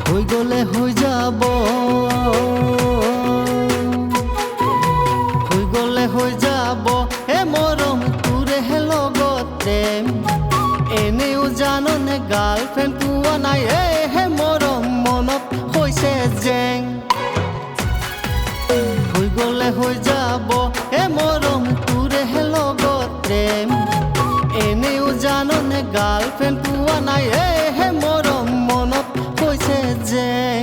হৈ গলে হৈ যাব হৈ গলে হৈ যাব হে মৰম তোৰেহে লগতে এনেও জাননে গাৰ্লফ্ৰেণ্ড পোৱা নাই হে মৰম মনত হৈছে জেং হৈ গলে হৈ যাব হে মৰম তোৰেহে লগতে এনেও জাননে গাৰ্লফ্ৰেণ্ড পোৱা নাই হে মৰম মনত হৈছে জেং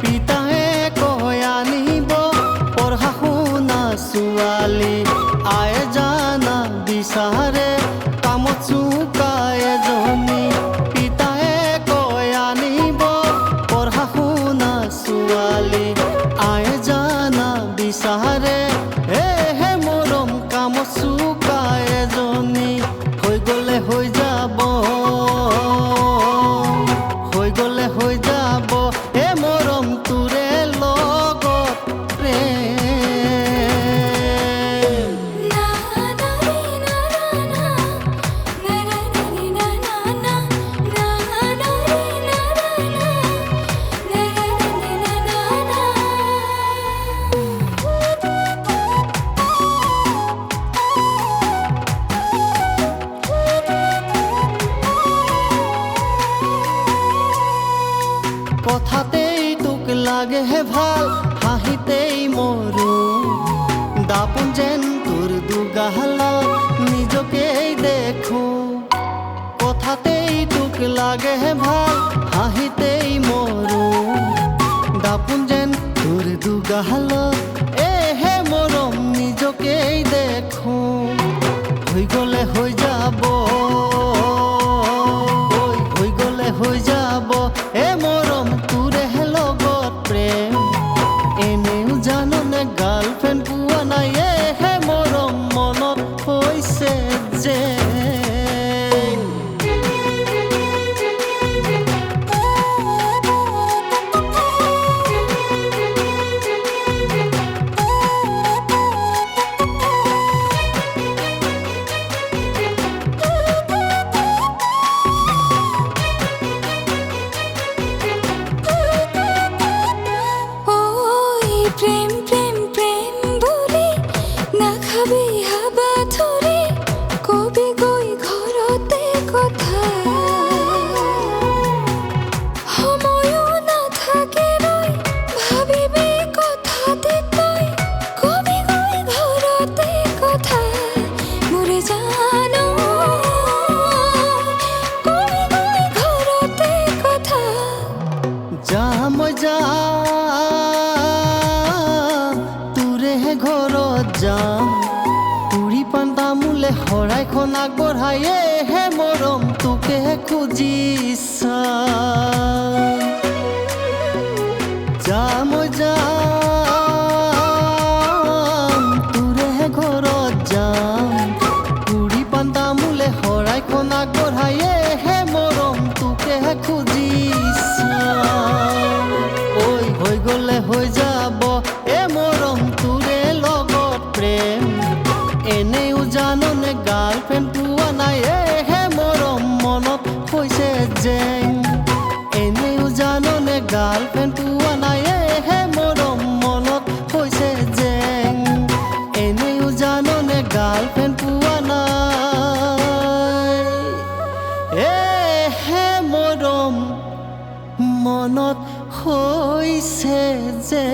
পিতাহে কয় আনিব পঢ়া শুনা ছোৱালী আয়ে জানা বিচাৰে কামত চোকা এজনী পিতাহে কয় আনিব পঢ়া শুনা ছোৱালী আয়ে জানা বিচাৰে হে মৰম কামত চোকা এজনী হৈ গলে হৈ যাব হৈ গলে হৈ যাব হে মৰম তোৰে লগত প্ৰেম কথাতেই তোক লাগে হে ভাল হাঁহিতেই মৰো দাপোন যেন তোৰ দুগালত নিজকেই দেখো কথাতেই তোক লাগে হে ভাল হাঁহিতেই মৰো দাপোন যেন তোৰ দুগালত হে মৰম নিজকেই দেখো হৈ গলে হৈ যাব হৈ গলে হৈ যাব হে মৰম তোৰেহে লগত প্ৰেম এনেও জাননে গাৰ্লফ্ৰেণ্ড পোৱা নাই হে মৰম মনত হৈছে যে প্ৰেম প্ৰেম প্ৰেম বলে নাখাবি হাবা ধৰে কবি গৈ ঘৰতে কথা সময়ো নাথাকে ৰৈ ভাবিবি কথাতে তই কবি গৈ ঘৰতে কথা মোৰে জানো কবি গৈ ঘৰতে কথা যাম তোৰেহে ঘৰত যাম পুৰি পাণ তামোলে শৰাইখন আগবঢ়াই হে মৰম তোকে খুজিছা যাম তোৰেহে ঘৰত যাম পুৰি পাণ তামোলে শৰাইখন আগবঢ়াই হে মৰম তোকে খুজিছা হৈ গলে হৈ যাব মৰম তোৰে লগত প্ৰেম এনেও জাননে গাৰ্লফ্ৰেণ্ড পোৱা নাই হে মৰম মনত হৈছে জেং এনেও জাননে গাৰ্লফ্ৰেণ্ড পোৱা নাই হে মৰম মনত হৈছে জেং এনেও জাননে গাৰ্লফ্ৰেণ্ড পোৱা নাই হে মৰম মনত হৈছে যে